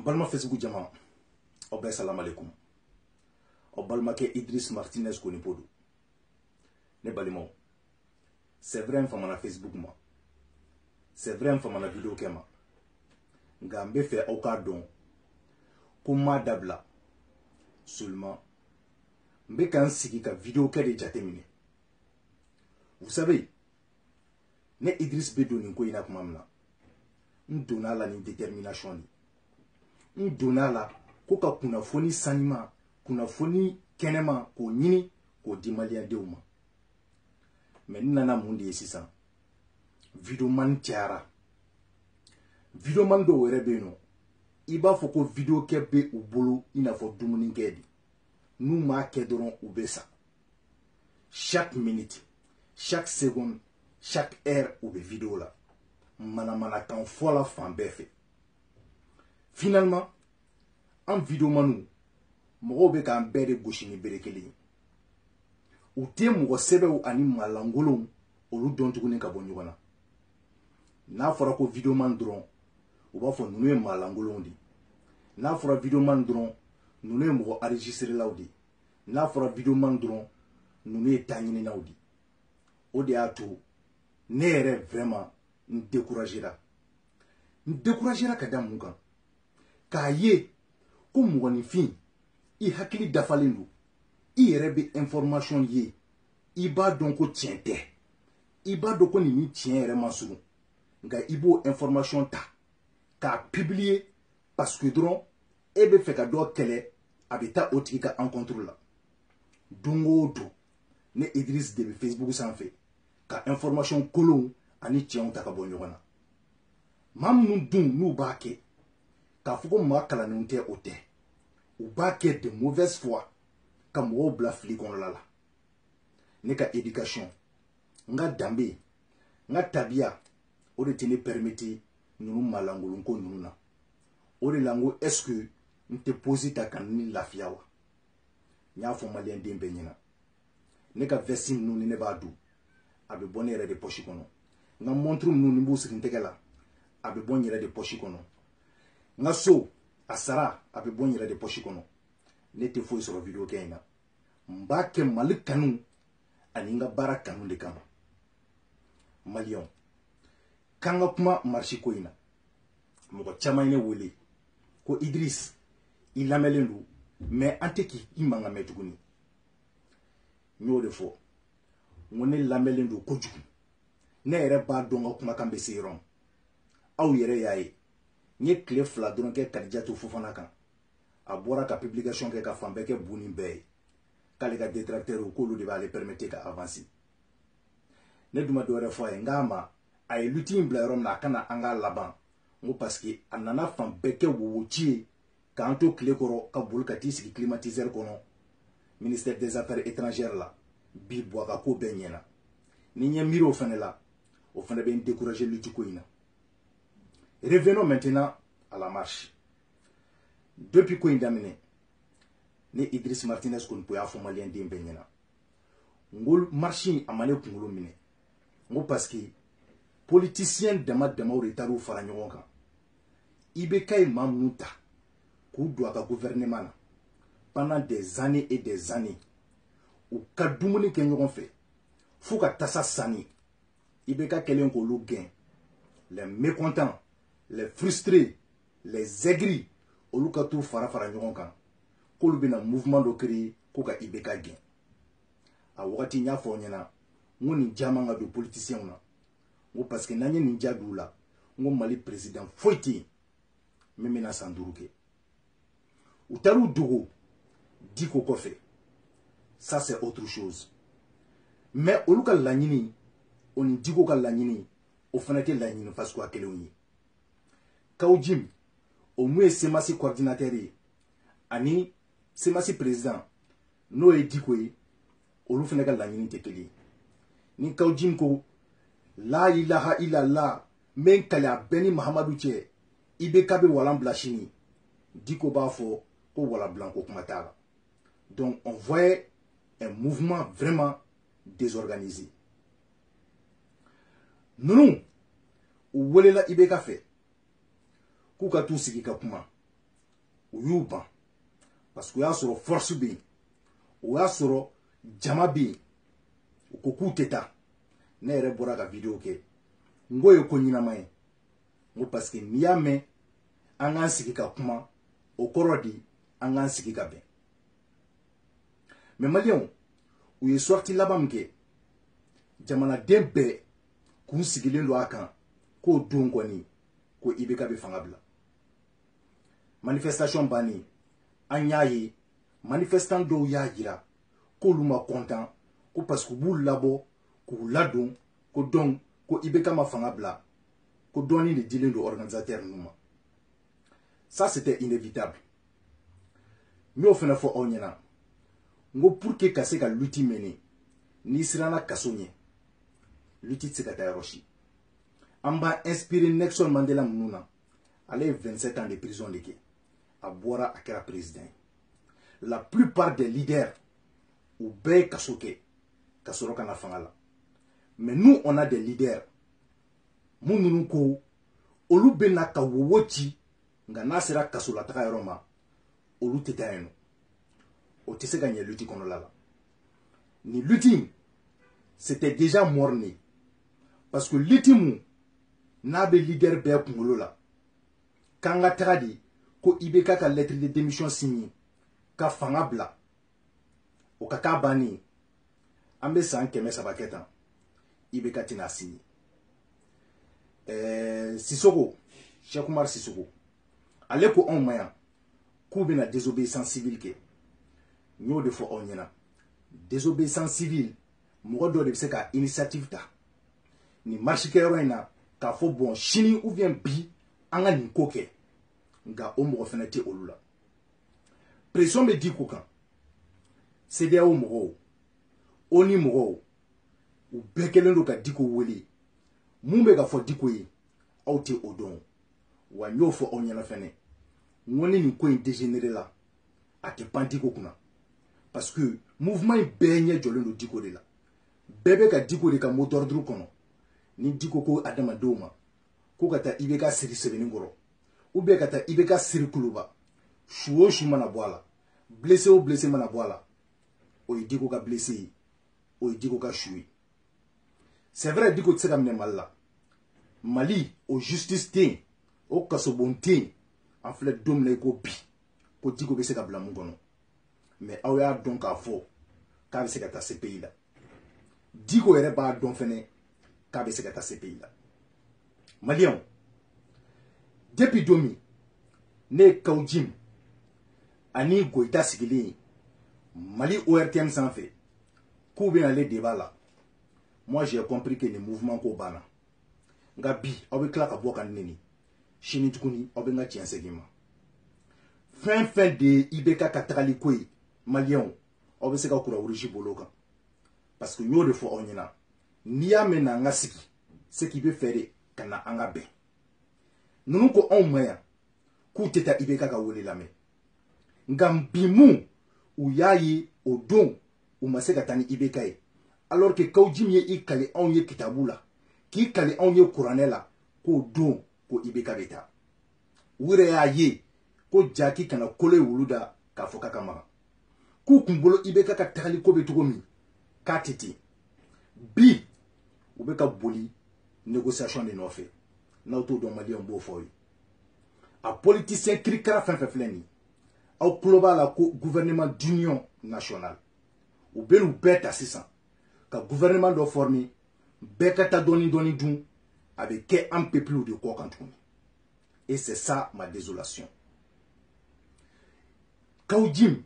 Balma Facebook jama obe salam alaikum. O balma ke Idriss Martinez koni podo. Ne balimo. C'est vrai mfa na Facebook ma. C'est vrai mfa na vidéo kema. Ngambe fait aucun don. Kuma dabla. Seulement. Mbe kan sigi ka vidéo ke de jatemine. Vous savez, ne Idriss be doni ko ina kuma mna. Ndona la ni détermination ni. Ndona la ko ka kunafoni sanima, kunafoni kenema ko nyini ko di malien deuma. Mais nana mundi sisan. Video man tiara. Video man do were be no. Iba foko video ke be ubolo ina fo dumuni ngedi. Nou ma ke doron ubesa. Chaque minute, chaque seconde, chaque heure ube vidéo la. Mana kan fola fan befe. Finalement, en vidéo manou, moro be kan bere goshini berekeli. Ou te mwo sebe ou ani malangolo olu don tuguni ka bonyugana. Na fora ko vidéo man dron, ou ba fo nunu e malangolo ndi. Na fora vidéo man dron, nunu e mwo enregistrer laudi. Na fora vidéo man dron, nunu e tanyini naudi. Ode ato, nere vraiment n'découragera. N'découragera kada mungan. Ka ye, ko mwani fin, I hakili dafalendu. I rebe information ye. I ba donko tiente. I ba doko ni tien remasuru. Nga ibo information ta. Ka publier parce que dron ebe feka do kele abita otiki ka encontre la. Dongo do ne Idriss debe Facebook sanfe. Ka information kolon ani tien ta ka bonyogana. Mam nun dun nou ba ke. Ka fuko ma kala nunte ote. Ou ba ke de mauvaise foi. Ka mwo bla flikon lala. Ne ka éducation. Nga dambe. Nga tabia. Ode tene permette nunu malangolon ko nunu na. Ode lango est-ce que nte posi ta kanini lafiawa. Nya fo malien dembe nyina. Ne ka vesim nunu ne ba du. Abe bonne yere de pochi kono. Nga montre nunu mbo sikintegela. Abe bonne yere de pochi kono. Nga so asara abe bonne yere de pochi kono. Ne te foi sur vidéo kaina. Mbake malik kanu ani nga bara kanu de kama. Malion. Kanga kuma marchi ko ina. Moko chama ine wole. Ko Idriss ilamelendu mais anteki imanga metuguni. Nyo de fo. Ngone lamelendu kojugu. Ne ere ba donga kuma kambe seron. Aw yere yaye. Nye kle fla doron ke Kadijatu Fofana kan. A bora ka publication ke ka fambe ke buni be. Kale ka détracteur ko lu de va le permettre ka avancer. Ne duma do re fo ngama ay lutin blairom na kana anga laban. Ngo parce que anana fambe ke wochi ka anto kle koro ka bul ka tisi climatiseur kono. Ministère des Affaires étrangères là. Bi boaka ko benyena. Ni nye miro fane la. O fane ben décourager lutu ko ina. Revenons maintenant à la marche. Depuis quoi indamine, ne Idriss Martinez qu'on peut avoir malien d'imbenyena. Ngol marche amane kungolo mine. Ngo parce que politicien dama ou retaru faranyonga. Ibe kay mamnuta ku doit ka gouvernement pendant des années et des années. Ou ka dumuni ke nyon fait. Fou ka tassa sani. Ibe ka kelen ko lu gain. Les mécontents, les frustrés, les aigris, oluka tout fara nyon kan. Kolu bina mouvement do créer ko ka ibeka gen. A wakati nya fo nyana, ngoni jamanga do politicien na. Ngo parce que nanye ninja dula, ngo Mali président foiti memena sanduruke. Utaru dogo diko kofe. Ça c'est autre chose. Mais oluka lanyini, oni diko ka lanyini, o fanake lanyini parce que akele onyi. Kaujim au moins semasi coordinateur ani semasi président no e dikoy olu fene ka lanyini tekeli ni Kaujim ko la ilaha illallah men kala beni Muhammadu che ibe kabe walan blachini diko ba fo ko wala blanco kumatala. Donc on voyait un mouvement vraiment désorganisé. Nous ou wolela ibe ka fait. Kuka tu sigi ka kuma u y'u ban parce que o y'a sɔrɔ force bɛ yen o y'a sɔrɔ jama bɛ yen u ko k'u tɛ taa ne yɛrɛ bɔra ka video kɛ n ko ye ko ɲɛnama ye n ko parce que n'i y'a mɛn an k'an sigi ka kuma o kɔrɔ de an k'an sigi ka bɛn mais maliyɛnw u ye sortie laban min kɛ jamanaden bɛɛ k'u sigilen don a kan k'o don kɔni ko IBK bɛ fanga bila manifestation bannen an y'a ye manifestant dɔw y'a jira k'olu ma content ko parce que u b'u labɔ k'u ladon ko donc ko IBK ma fanga bila ko dɔɔni de dilen don organisateur ninnu ma ça c'était inévitable n y'o fana fɔ aw ɲɛna n ko pour que ka se ka lutte mener n'i siranna kaso ɲɛ lutte tɛ se ka taa yɔrɔ si an b'a inspiré Nelson Mandela minnu na ale ye 27 ans de prison de kɛ a bɔra a kɛra président la plupart des leaders u bɛɛ ye kaso kɛ ka sɔrɔ ka na fanga la mais nous on a des leaders mun ninnu ko olu bɛ na ka wowo ci nka n'a sera kaso la taga yɔrɔ ma olu tɛ taa yen nɔ o tɛ se ka ɲɛ lutte kɔnɔla la ni lutte c'était déjà morné parce que lutte mun n'a bɛ leader bɛɛ kunkolo la k'an ka taga de ko IBK ka lettre de démission signé ka fanga bila o ka k'a bannen an bɛ san 300 kɛ tan IBK tɛna signé Sissoko Cheikh Oumar Sissoko ale ko anw ma yan k'u bɛna désobéissance civile kɛ n y'o de fɔ aw ɲɛna désobéissance civile mɔgɔ dɔ de bɛ se ka initiative ta nin marche kɛyɔrɔ in na k'a fɔ bon sini ou bien bi an ka nin ko kɛ nka o mɔgɔ fana tɛ olu la pression bɛ di ko kan CEDEAO mɔgɔw ONU mɔgɔw u bɛɛ kɛlen don ka Diko wele mun bɛ ka fɔ Diko ye aw tɛ o dɔn wa n y'o fɔ aw ɲɛna fɛnɛ n ko ni nin ko in dégénéré la a tɛ pan Diko kunna parce que mouvement in bɛɛ ɲɛ jɔlen don Diko de la bɛɛ bɛ ka Diko de ka mot d'ordre kɔnɔ ni Diko ko adamadenw ma ko ka taa IBK siri sɛbɛnni kɔrɔ ou bien ka taa IBK siri kuluba su o su mana bɔ a la blessé o blessé mana bɔ a la o ye Diko ka blessé ye o ye Diko ka su ye c'est vrai Diko tɛ se ka minɛ Mali la Mali o justice tɛ yen o kasobon tɛ yen an filɛ don min na i ko bi ko Diko bɛ se ka bila mun kɔnɔ mais aw y'a dɔn k'a fɔ k'a bɛ se ka taa CPI la Diko yɛrɛ b'a dɔn fɛnɛ k'a bɛ se ka taa CPI la maliyɛnw depuis don min ne ye Kawjim ani Goyita sigilen ye Mali ORTM sanfɛ k'u bɛna ale débat la moi j'ai compris que nin mouvement ko banna nka bi aw bɛ tila ka bɔ ka neni sini tuguni aw bɛ n ka tiɲɛ segin ma fɛn fɛn de ye IBK ka tagali ko ye maliyɛnw aw bɛ se ka Kura-Rouge bolo kan parce que n y'o de fɔ aw ɲɛna n'i y'a mɛn n'an ka sigi c'est qu'il bɛ fɛ de ka na an ka bɛn ninnu ko anw ma yan k'u tɛ taa IBK ka wele lamɛn nka bi mun u y'a ye o don u ma se ka taa ni IBK ye alors que Kawjim ye i kale anw ye kitabu la k'i kale anw ye kuranɛ la k'o don ko IBK bɛ taa u yɛrɛ y'a ye ko jaki kana kolo ye wulu da k'a fɔ k'a ka magan k'u kun bolo IBK ka tagali ko bɛ cogo min k'a tɛ ten bi u bɛ ka boli négociation de nɔfɛ n'aw t'o dɔn maliyɛnw b'o fɔ aw ye a politicien kirikara fɛn fɛn filɛ nin ye aw tulo b'a la ko gouvernement d'union nationale u bɛ n'u bɛɛ ta sisan ka gouvernement dɔ former bɛɛ ka taa dɔɔni dɔɔni dun a bɛ kɛ an peuple de kɔ kan tuguni et c'est ça ma désolation Kawjim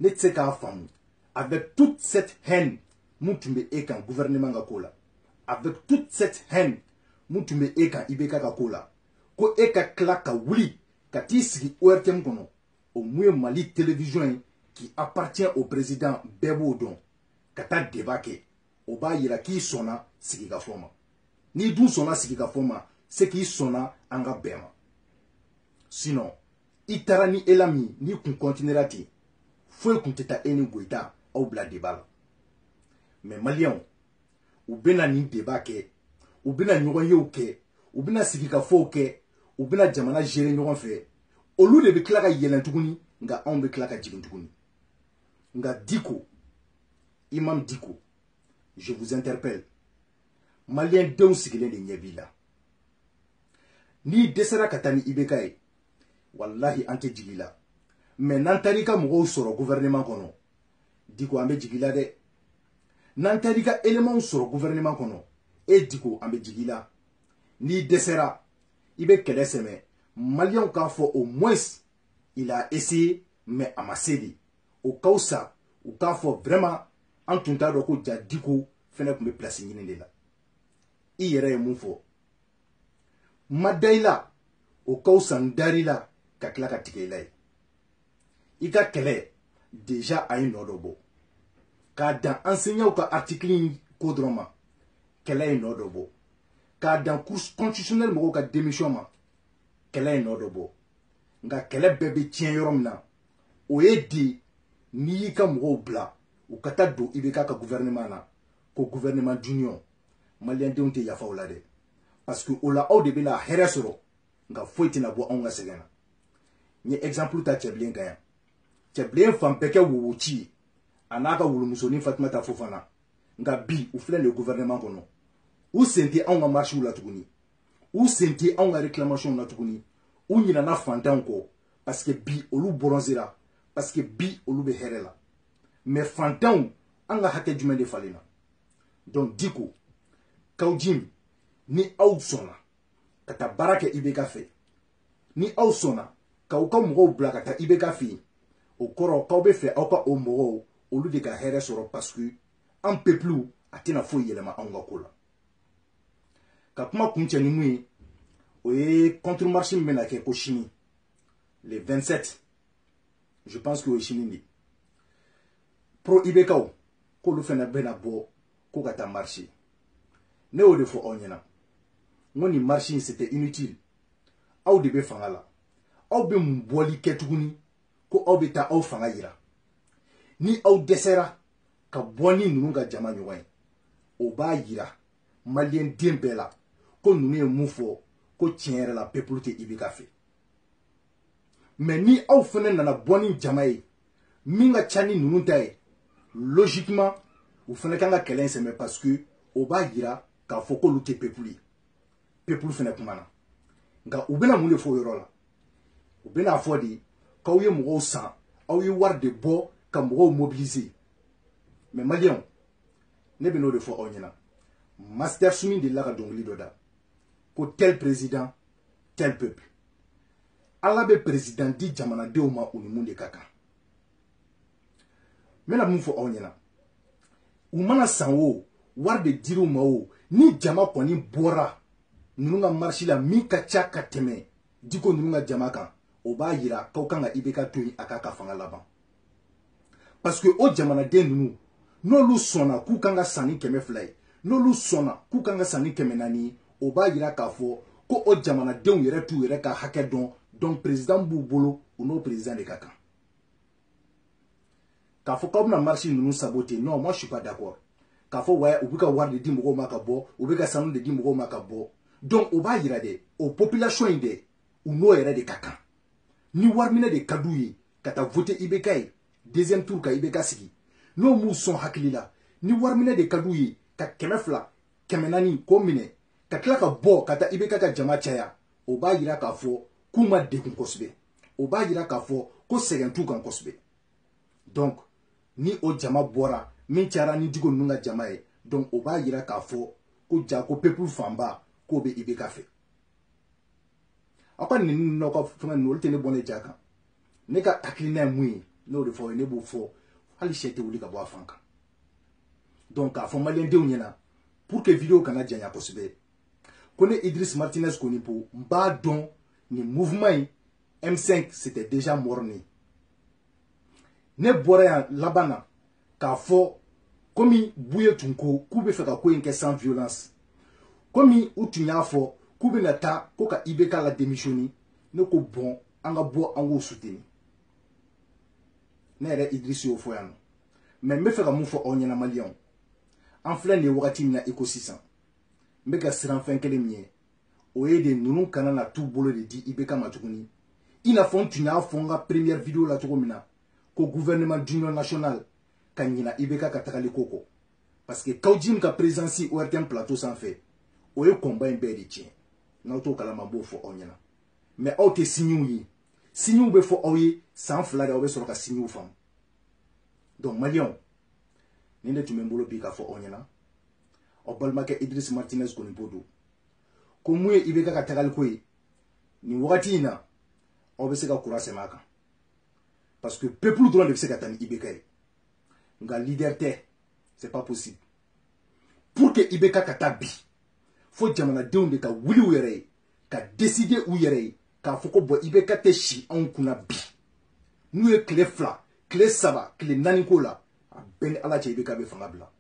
ne tɛ se k'a faamu avec toute cette haine mun tun bɛ e kan gouvernement ka ko la avec toute cette haine mun tun bɛ e kan IBK ka ko la ko e ka tila ka wuli ka t'i sigi ORTM kɔnɔ o mun ye Mali télévision ye qui appartient au président bɛɛ b'o dɔn ka taa débat kɛ o b'a yira k'i sɔnna sigikafɔ ma n'i dun sɔnna sigikafɔ ma c'est k'i sɔnna an ka bɛn ma sinon i taara ni e la min n'i kun continuera ten foyi kun tɛ taa e ni Goyita aw bila débat la mais maliyɛnw u bɛna nin débat kɛ u bɛna ɲɔgɔn yew kɛ u bɛna sigikafɔw kɛ u bɛna jamana gérer ɲɔgɔn fɛ olu de be tila ka yɛlɛn tuguni nga anw be tila ka jigin tuguni nga Diko, Imam Diko, je vous interpelle. Malien denw sigilen de ɲɛ b'i la. N'i dɛsɛra ka taa ni IBK ye, wallahi an tɛ jigi la. Mais n'an taara i ka mɔgɔw sɔrɔ gouvernement kɔnɔ, Diko an bɛ jigi la dɛ. N'an taara i ka éléments sɔrɔ gouvernement kɔnɔ, Diko an bɛ jigi la. N'i dɛsɛra, i bɛ kɛlɛ sɛmɛ, Maliens k'a fɔ au moins il a essayé, mais a ma se de. O ka fisa u k'a fɔ vraiment an tun t'a dɔn ko ja Diko fɛnɛ tun bɛ place ɲini de la. I yɛrɛ ye mun fɔ. Ma da i la, o ka fisa n dar'i la ka tila ka tigɛ i la ye. I ka kɛlɛ déjà a ye nɔ dɔ bɔ. K'a dan enseignants ka article in ko dɔrɔn ma, kɛlɛ ye nɔ dɔ bɔ. K'a dan cour constitutionnel mɔgɔw ka démission ma, kɛlɛ ye nɔ dɔ bɔ. Nka kɛlɛ bɛɛ bɛ tiɲɛ yɔrɔ min na, o ye de n'i y'i ka mɔgɔw bila u ka taa don IBK ka gouvernement na, ko gouvernement d'union, Malien denw tɛ yafa o la dɛ. Parce que o la aw de bɛna hɛrɛ sɔrɔ, nka foyi tɛna bɔ anw ka sɛgɛn na. N ye exemple ta Cɛbilen kan yan. Cɛbilen fan bɛɛ kɛ wowo ci ye, a n'a ka wolomusonin Fatumata Fofana. Nka bi u filɛ nin gouvernement kɔnɔ. U sen tɛ anw ka marche la tuguni. U sen tɛ anw ka réclamation na tuguni. U ɲinana fantanw kɔ parce que bi olu bronzera, parce que bi olu bɛ hɛrɛ la. Mais fantanw an ka hakɛ jumɛn de falen na. Donc Diko, Kawjim, ni aw sɔnna ka taa baara kɛ IBK fɛ, ni aw sɔnna k'aw ka mɔgɔw bila ka taa IBK fɛ yen, o kɔrɔ k'aw bɛ fɛ aw ka o mɔgɔw olu de ka hɛrɛ sɔrɔ parce que an peuple a tɛna foyi yɛlɛma anw ka ko la. Ka kuma kuncɛ ni mun ye, o ye contre-marche min bɛna kɛ ko sini, le 27, je pense que o ye sini de. Pro IBKw k'olu fana bɛna bɔ ko ka taa marche. Ne y'o de fɔ aw ɲɛna. N ko nin marche in c'était inutile. Aw de bɛ fanga la. Aw bɛ mun bɔli kɛ tuguni ko aw bɛ taa aw fanga yira. Ni aw dɛsɛra ka bɔ ni ninnu ka jama ɲɔgɔn ye, o b'a yira Malien den bɛɛ la ko ninnu ye mun fɔ ko tiɲɛ yɛrɛ la peuple tɛ IBK fɛ. Mais ni aw fana nana bɔ ni jama ye min ka ca ni ninnu ta ye, logiquement u fana kan ka kɛlɛ in sɛmɛ parce que o b'a yira k'a fɔ k'olu tɛ peuple ye. Peuple fana kumana. Nka u bɛna mun de fɔ o yɔrɔ la? U bɛna fɔ de k'aw ye mɔgɔw san, aw ye wari de bɔ ka mɔgɔw mobiliser. Mais Maliens, ne bɛna o de fɔ aw ɲɛna. Master Sumi de la ka dɔnkili dɔ da ko tel président, tel peuple. Ala bɛ président di jamanadenw ma u ni mun de ka kan. N bɛna mun fɔ aw ɲɛna. U mana san o, wari de dir'u ma o, ni jama kɔni bɔra ninnu ka marche la min ka ca ka tɛmɛ Diko ninnu ka jama kan, o b'a yira k'aw kan ka IBK to yen a k'a ka fanga laban. Parce que o jamanaden ninnu n'olu sɔnna k'u kan ka san ni 200 ye, n'olu sɔnna k'u kan ka san ni 400 ye, o b'a yira k'a fɔ ko o jamanadenw yɛrɛ t'u yɛrɛ ka hakɛ dɔn, donc président b'u bolo u n'o président de ka kan. K'a fɔ k'aw bɛna marche ninnu saboter, non, moi je suis pas d'accord. K'a fɔ ouais, u bɛ ka wari de di mɔgɔw ma ka bɔ, u bɛ ka sanu de di mɔgɔw ma ka bɔ. Donc o b'a yira de o population in de u n'o yɛrɛ de ka kan. Ni wari minɛ de ka d'u ye ka taa voter IBK ye, deuxième tour ka IBK sigi, n'o m'u sɔn hakili la, ni wari minɛ de ka d'u ye ka 200, 400 k'o minɛ ka tila ka bɔ ka taa IBK ka jama caya, o b'a yira k'a fɔ k'u ma degun kosɛbɛ, o b'a yira k'a fɔ ko sɛgɛn t'u kan kosɛbɛ. Donc ni o jama bɔra min cayara ni Diko ninnu ka jama ye, donc o b'a yira k'a fɔ ko ja ko peuple fanba k'o bɛ IBK fɛ. Aw ka nin n'aw ka fɛngɛ ninnu olu tɛ ne bɔ ne ja kan. Ne ka hakilina ye mun ye n'o de fɔ ne b'o fɔ hali sɛ tɛ wuli ka bɔ a fan kan. Donc k'a fɔ Malien denw ɲɛna pour que vidéo kana janya kosɛbɛ ko ne Idriss Martinez Konipo n b'a dɔn nin mouvement in M5 c'était déjà mort né. Ne bɔra yan laban na k'a fɔ komi Buye tun ko k'u bɛ fɛ ka ko in kɛ sans violence, komi u tun y'a fɔ k'u bɛna taa ko ka IBK la démissionner, ne ko bon an ka bɔ an k'o soutenir. Ne yɛrɛ Idriss y'o fɔ yan nɔ. Mais n bɛ fɛ ka mun fɔ aw ɲɛna Maliens, an filɛ nin ye wagati min na i ko sisan, n bɛ ka siran fɛn kelen min ye, o ye de ninnu kana na t'u bolo de di IBK ma tuguni, Il n'a fait une première vidéo là que gouvernement d'union nationale kanyina ibeka katakali koko parce que kaujim ka présence au RTM plateau sans fait o combat en bedi tien na to kala mambo fo onyana mais o te signou be fo oyi sans flare o be so ka signou fam donc malion ninde tu membolo bi ka fo onyana o balmake Idriss Martinez ko ni bodo ko muye ibeka katakali ko ni wakati ina o be se ka courage maka parce que peuple droit de se katani ibeka nga leader te c'est pas possible pour que ibeka katabi faut jamana deun de ka wuli were ka décider ou yere ka foko bo ibeka te shi on kuna bi nous e clé fla clé saba clé naniko la ben ala che ibeka be fanga bla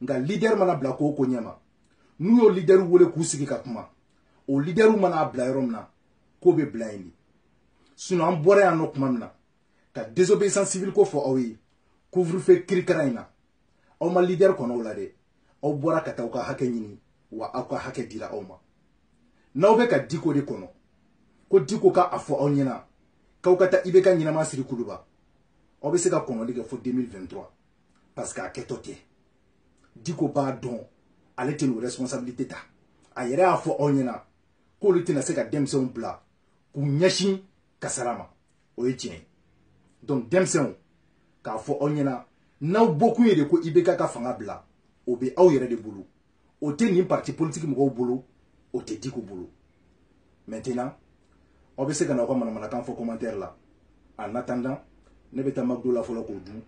nga leader mana bla ko ko nyama nous yo leader wole ku sigi ka kuma o leader mana bla yoromna ko be blind sinon an bore an okmamna ka désobéissance civile ko fo awi couvre-feu kirikaraina aw ma leader kono la de aw bora ka taw ka hake nyini wa aw ka hake dira aw ma naw be ka diko de kono ko diko ka afo aw nyina ka ta ibeka nyina ma siri kuluba aw be se ka kono lige fo 2023 parce que aketote diko ba don ale te no responsabilité ta ayere afo aw nyina ko le tina se ka demse bla ku nyashin kasarama o yetien donc demse k'a fɔ aw ɲɛna n'aw bɔkun ye de ko ibeka ka fanga bila o bɛ aw yɛrɛ de bolo o tɛ nin parti politique mɔgɔw bolo o tɛ diko bolo maintenant aw bɛ se ka na aw ka manamanakan fɔ commentaire la en attendant ne bɛ taa McDo la fɔlɔ k'o dun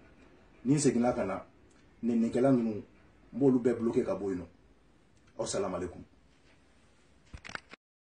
ni n seginna ka na nɛnɛkɛla ninnu n b'olu bɛɛ bloquer ka bɔ yen nɔ aw salamu aleykum